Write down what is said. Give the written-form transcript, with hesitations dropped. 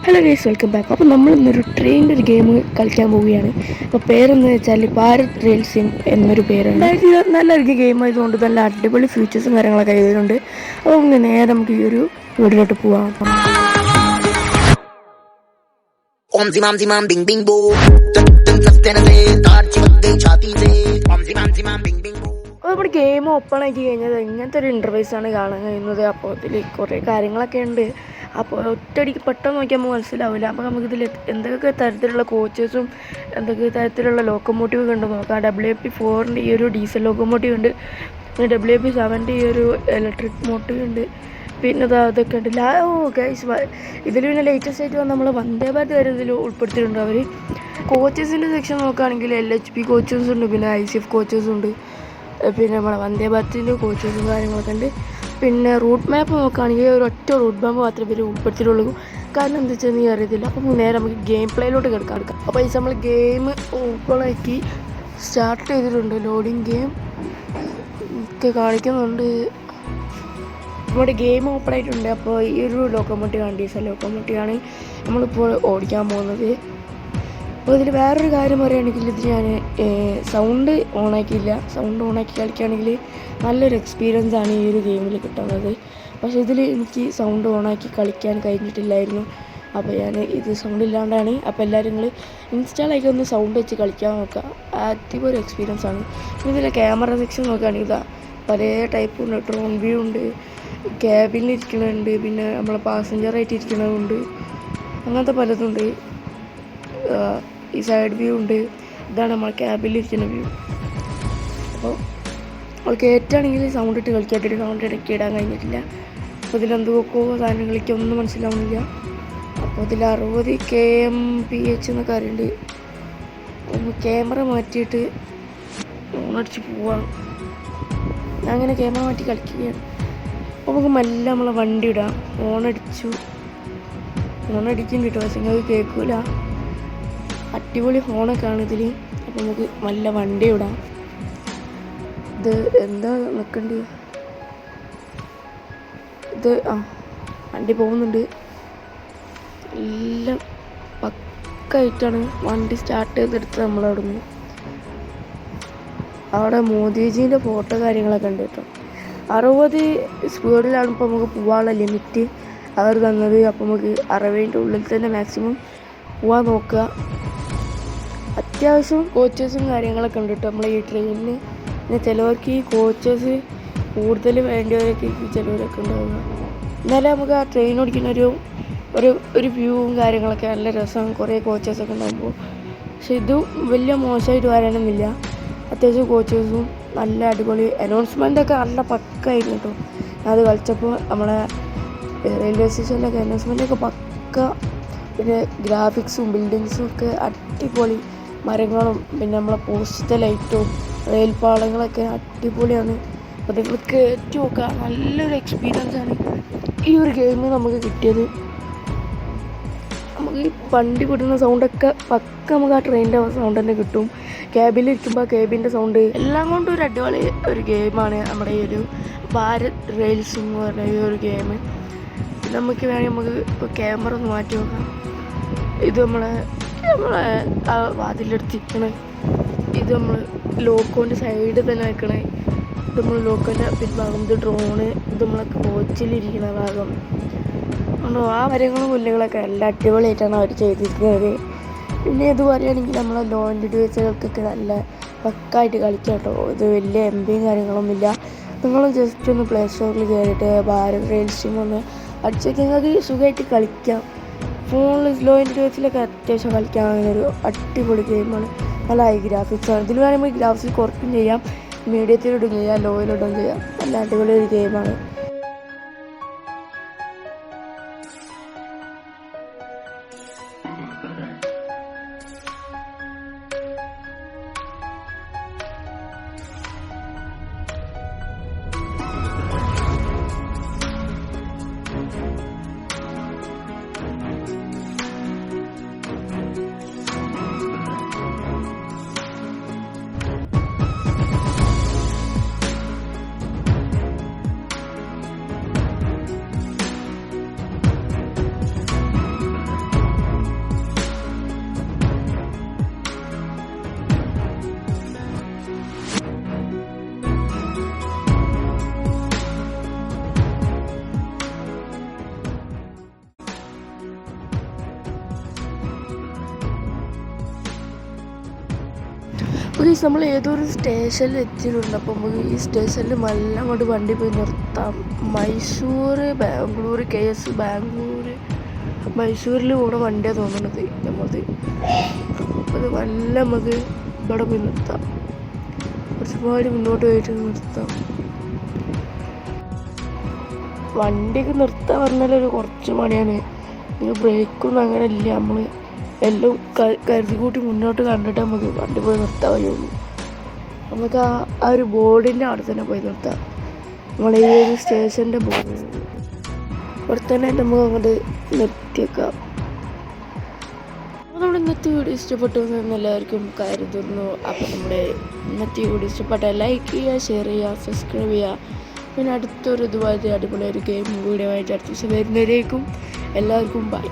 Hello guys, welcome back. അപ്പോൾ നമ്മളിന്നൊരു ട്രെയിനിൻ്റെ ഒരു ഗെയിം കളിക്കാൻ പോവുകയാണ്. അപ്പോൾ പേരെന്ന് വെച്ചാൽ ഭാരത് റെയിൽ സിം എന്നൊരു പേരാണ്. 2024 ഗെയിം ആയതുകൊണ്ട് നല്ല അടിപൊളി ഫീച്ചേഴ്സും കാര്യങ്ങളൊക്കെ ഇതിലുണ്ട്. അപ്പോൾ നേരെ നമുക്ക് ഈ ഒരു വീഡിയോയിലോട്ട് പോവാം. നമ്മുടെ ഗെയിം ഓപ്പൺ ആക്കി കഴിഞ്ഞാൽ ഇങ്ങനത്തെ ഒരു ഇൻ്റർഫേസാണ് കാണാൻ കഴിയുന്നത്. അപ്പോൾ ഇതിൽ കുറേ കാര്യങ്ങളൊക്കെ ഉണ്ട്. അപ്പോൾ ഒറ്റയടിക്ക് പെട്ടെന്ന് നോക്കിയാൽ നമുക്ക് മനസ്സിലാവില്ല. അപ്പോൾ നമുക്കിതിൽ എന്തൊക്കെ തരത്തിലുള്ള കോച്ചസും എന്തൊക്കെ തരത്തിലുള്ള ലോക്കോമോട്ടീവ് ഉണ്ട് നോക്കാം. WP4 ഈ ഒരു ഡീസൽ ലോക്കോമോട്ടീവ് ഉണ്ട്, പിന്നെ WP7 ഈ ഒരു ഇലക്ട്രിക് മോട്ടീവ് ഉണ്ട്, പിന്നെ അതൊക്കെ ഉണ്ട്. ഗൈസ്, ഇതിൽ പിന്നെ ലേറ്റസ്റ്റ് ആയിട്ട് നമ്മൾ വന്ദേ ഭാരത് വരെ ഇതിൽ ഉൾപ്പെടുത്തിയിട്ടുണ്ട്. അവർ കോച്ചസിൻ്റെ സെക്ഷൻ നോക്കുകയാണെങ്കിൽ LHP കോച്ചസ് ഉണ്ട്, പിന്നെ ICF കോച്ചസ് ഉണ്ട്, പിന്നെ നമ്മുടെ വന്ദേ ഭാരതിൻ്റെ കോച്ചസും കാര്യങ്ങളൊക്കെ ഉണ്ട്. പിന്നെ റൂട്ട് മാപ്പ് നോക്കുകയാണെങ്കിൽ ഒരു ഒറ്റ റൂട്ട് മാപ്പ് മാത്രമേ ഇവർ ഉൾപ്പെടുത്തിയിട്ടുള്ളൂ. കാരണം എന്താ വെച്ചാൽ നീ അറിയത്തില്ല. അപ്പോൾ നേരെ നമുക്ക് ഗെയിം പ്ലേയിലോട്ട് കിടക്കാം. അപ്പോൾ ഈ നമ്മൾ ഗെയിം ഓപ്പണാക്കി സ്റ്റാർട്ട് ചെയ്തിട്ടുണ്ട്. ലോഡിങ് ഗെയിം ഒക്കെ കാണിക്കുന്നുണ്ട്. നമ്മുടെ ഗെയിം ഓപ്പൺ ആയിട്ടുണ്ട്. അപ്പോൾ ഈ ഒരു ലോക്കോമോട്ടീവാണ്, ഡീസൽ ലോക്കോമോട്ടീവാണ് നമ്മളിപ്പോൾ ഓടിക്കാൻ പോകുന്നത്. അപ്പോൾ ഇതിൽ വേറൊരു കാര്യം പറയുകയാണെങ്കിൽ ഇത് ഞാൻ സൗണ്ട് ഓണാക്കിയില്ല. സൗണ്ട് ഓണാക്കി കളിക്കുകയാണെങ്കിൽ നല്ലൊരു എക്സ്പീരിയൻസ് ആണ് ഈ ഒരു ഗെയിമിൽ കിട്ടുന്നത്. പക്ഷേ ഇതിൽ എനിക്ക് സൗണ്ട് ഓണാക്കി കളിക്കാൻ കഴിഞ്ഞിട്ടില്ലായിരുന്നു. അപ്പോൾ ഞാൻ ഇത് സൗണ്ട് ഇല്ലാണ്ടാണ്. അപ്പോൾ എല്ലാവരും നിങ്ങൾ ഇൻസ്റ്റാളാക്കി ഒന്ന് സൗണ്ട് വെച്ച് കളിക്കാൻ നോക്കുക. ആക്റ്റീവ് ഒരു എക്സ്പീരിയൻസ് ആണ്. പിന്നെ ഇതിലെ ക്യാമറ സെക്ഷൻ നോക്കുകയാണെങ്കിൽ ഇതാ പല ടൈപ്പ് ഉണ്ട്. ഡ്രോൺ വ്യൂ ഉണ്ട്, ക്യാബിനിലിരിക്കണുണ്ട്, പിന്നെ നമ്മളെ പാസഞ്ചറായിട്ട് ഇരിക്കണതുണ്ട്, അങ്ങനത്തെ പലതുണ്ട്. ഈ സൈഡ് വ്യൂ ഉണ്ട്. ഇതാണ് നമ്മൾ ക്യാബിലിരിക്കുന്ന വ്യൂ. അപ്പോൾ അത് കയറ്റുകയാണെങ്കിൽ സൗണ്ട് ഇട്ട് കളിക്കാത്തൊരു സൗണ്ട് ഇടയ്ക്ക് ഇടാൻ കഴിഞ്ഞിട്ടില്ല. അപ്പോൾ ഇതിലെന്തൊക്കെയോ സാധനങ്ങളിലേക്ക് ഒന്നും മനസ്സിലാവുന്നില്ല. അപ്പോൾ ഇതിൽ 60 kmph എന്നൊക്കെ അറിയുന്നുണ്ട്. ഒന്ന് ക്യാമറ മാറ്റിയിട്ട് ഓണടിച്ച് പോവാം. ഞാൻ അങ്ങനെ ക്യാമറ മാറ്റി കളിക്കുകയാണ്. അപ്പോൾ നമുക്ക് മെല്ലെ നമ്മളെ വണ്ടി ഇടാം. ഓണടിക്കും കിട്ടും, പക്ഷേ നിങ്ങൾക്ക് കേൾക്കില്ല. അടിപൊളി ഫോണൊക്കെ ആണ് ഇതിൽ. അപ്പോൾ നമുക്ക് നല്ല വണ്ടി ഇടാം. ഇത് എന്താ നിൽക്കണ്ടേ? ഇത് വണ്ടി പോകുന്നുണ്ട്. എല്ലാം പക്കായിട്ടാണ് വണ്ടി സ്റ്റാർട്ട് ചെയ്തെടുത്ത് നമ്മളവിടെ നിന്ന്. അവിടെ മോദിജീൻ്റെ ഫോട്ടോ കാര്യങ്ങളൊക്കെ ഉണ്ട് കേട്ടോ. 60 സ്പീഡിലാണ് ഇപ്പോൾ നമുക്ക് പോകാനുള്ള ലിമിറ്റ് അവർ തന്നത്. അപ്പോൾ നമുക്ക് 60ൻ്റെ ഉള്ളിൽ തന്നെ മാക്സിമം പോകാൻ നോക്കുക. അത്യാവശ്യം കോച്ചസും കാര്യങ്ങളൊക്കെ ഉണ്ട് കേട്ടോ നമ്മളെ ഈ ട്രെയിനിന്. പിന്നെ ചിലവർക്ക് ഈ കോച്ചസ് കൂടുതൽ വേണ്ടിയവരൊക്കെ ചിലവരൊക്കെ ഉണ്ടാവുക. എന്നാലും നമുക്ക് ആ ട്രെയിൻ ഓടിക്കുന്ന ഒരു വ്യൂവും കാര്യങ്ങളൊക്കെ നല്ല രസമാണ്, കുറേ കോച്ചസൊക്കെ ഉണ്ടാകുമ്പോൾ. പക്ഷെ ഇതും വലിയ മോശമായിട്ട് വരാനൊന്നുമില്ല. അത്യാവശ്യം കോച്ചസും നല്ല അടിപൊളി അനൗൺസ്മെൻ്റൊക്കെ നല്ല പക്കായിരുന്നു കേട്ടോ. അത് കളിച്ചപ്പോൾ നമ്മളെ റെയിൽവേ സ്റ്റേഷനിലൊക്കെ അനൗൺസ്മെൻ്റൊക്കെ പക്ക. പിന്നെ ഗ്രാഫിക്സും ബിൽഡിങ്സും ഒക്കെ അടിപൊളി, മരങ്ങളും പിന്നെ നമ്മളെ പോസ്റ്റത്തെ ലൈറ്റും റെയിൽപാളങ്ങളൊക്കെ അടിപൊളിയാണ്. അപ്പോൾ നിങ്ങൾ കയറ്റി നോക്കുക. നല്ലൊരു എക്സ്പീരിയൻസാണ് ഈ ഒരു ഗെയിമിൽ നമുക്ക് കിട്ടിയത്. നമുക്ക് ഈ വണ്ടി വിടുന്ന സൗണ്ടൊക്കെ പക്ക നമുക്ക് ആ ട്രെയിനിൻ്റെ സൗണ്ട് തന്നെ കിട്ടും. ക്യാബിലിരിക്കുമ്പോൾ ക്യാബിൻ്റെ സൗണ്ട് എല്ലാം കൊണ്ടും ഒരു അടിപൊളി ഒരു ഗെയിമാണ് നമ്മുടെ ഈ ഒരു ഭാരത് റെയിൽസ് എന്ന് പറഞ്ഞ ഈ ഒരു ഗെയിം. നമുക്ക് വേണമെങ്കിൽ നമുക്ക് ഇപ്പോൾ ക്യാമറ ഒന്ന് മാറ്റി നോക്കാം. ഇത് നമ്മളെ ആ വാതിലെടുത്തിരിക്കണേ, ഇത് നമ്മൾ ലോക്കോൻ്റെ സൈഡിൽ തന്നെ വെക്കണേ. ഇത് നമ്മൾ ലോക്കോൻ്റെ പിൻഭാഗം, ഇത് ഡ്രോണ്, ഇത് നമ്മളെ കോച്ചിലിരിക്കുന്ന ഭാഗം ഉണ്ടോ. ആ മരങ്ങളും പുല്ലുകളൊക്കെ നല്ല അടിപൊളിയായിട്ടാണ് അവർ ചെയ്തിരിക്കുന്നത്. പിന്നെ ഇത് പറയുകയാണെങ്കിൽ നമ്മളെ ലോ ഇൻഡിവിജ്വൽസൊക്കെ നല്ല പക്കായിട്ട് കളിക്കാം കേട്ടോ. ഇത് വലിയ MBയും കാര്യങ്ങളൊന്നുമില്ല. നിങ്ങളും ജസ്റ്റ് ഒന്ന് പ്ലേ സ്റ്റോറിൽ കയറിയിട്ട് ഭാരത് റെയിൽ സിം ഒന്ന് അടിച്ചൊക്കെ നിങ്ങൾക്ക് സുഖമായിട്ട് കളിക്കാം. ഫോണിൽ ലോ ഇൻഡിവിജ്വൽസിലൊക്കെ അത്യാവശ്യം കളിക്കാനൊരു അടിപൊളി ഗെയിമാണ്. നല്ല ഹൈ ഗ്രാഫിക്സാണ്. ഇതിൽ വേണമെങ്കിൽ ഗ്രാഫിക്സ് കുറയ്ക്കും ചെയ്യാം, മീഡിയത്തിലിടും ചെയ്യാം, ലോയിലിടും ചെയ്യാം. നല്ല അടിപൊളി ഒരു ഗെയിമാണ്. ഗൈസ് നമ്മൾ ഏതൊരു സ്റ്റേഷനിൽ എത്തിയിട്ടുണ്ട്. അപ്പോൾ നമുക്ക് ഈ സ്റ്റേഷനിൽ നല്ല അങ്ങോട്ട് വണ്ടി പോയി നിർത്താം. മൈസൂർ ബാംഗ്ലൂർ KS ബാംഗ്ലൂർ മൈസൂരിൽ പോണ വണ്ടിയാണ് തോന്നുന്നത് നമ്മളത്. അപ്പോൾ അത് നല്ല നമുക്ക് ഇവിടെ പോയി നിർത്താം. ഒരുപാട് മുന്നോട്ട് പോയിട്ട് നിർത്താം. വണ്ടിയൊക്കെ നിർത്താൻ പറഞ്ഞാൽ കുറച്ച് പണിയാണ്. ബ്രേക്കൊന്നും അങ്ങനെ ഇല്ല. നമ്മൾ എല്ലാം കരുതി കൂട്ടി മുന്നോട്ട് കണ്ടിട്ട് നമുക്ക് വണ്ടി പോയി നിർത്താൻ കഴിയുള്ളൂ. നമുക്ക് ആ ഒരു ബോർഡിൻ്റെ അവിടെ തന്നെ പോയി നിർത്താം. നമ്മൾ ഈ ഒരു സ്റ്റേഷൻ്റെ ബോർഡ് അവിടെ തന്നെ നമുക്ക് അങ്ങോട്ട് നിർത്തിയേക്കാം. അപ്പോൾ നമ്മുടെ ഇന്നത്തെ വീഡിയോ ഇഷ്ടപ്പെട്ടു എന്ന് എല്ലാവർക്കും കരുതുന്നു. അപ്പോൾ നമ്മുടെ ഇന്നത്തെ വീഡിയോ ഇഷ്ടപ്പെട്ടാൽ ലൈക്ക് ചെയ്യുക, ഷെയർ ചെയ്യുക, സബ്സ്ക്രൈബ് ചെയ്യുക. പിന്നെ അടുത്തൊരു ഇതുപോലത്തെ അടിപൊളി ഒരു ഗെയിം വീഡിയോ ആയിട്ട് അടുത്ത ദിവസം വരുന്നവരേക്കും എല്ലാവർക്കും ബൈ.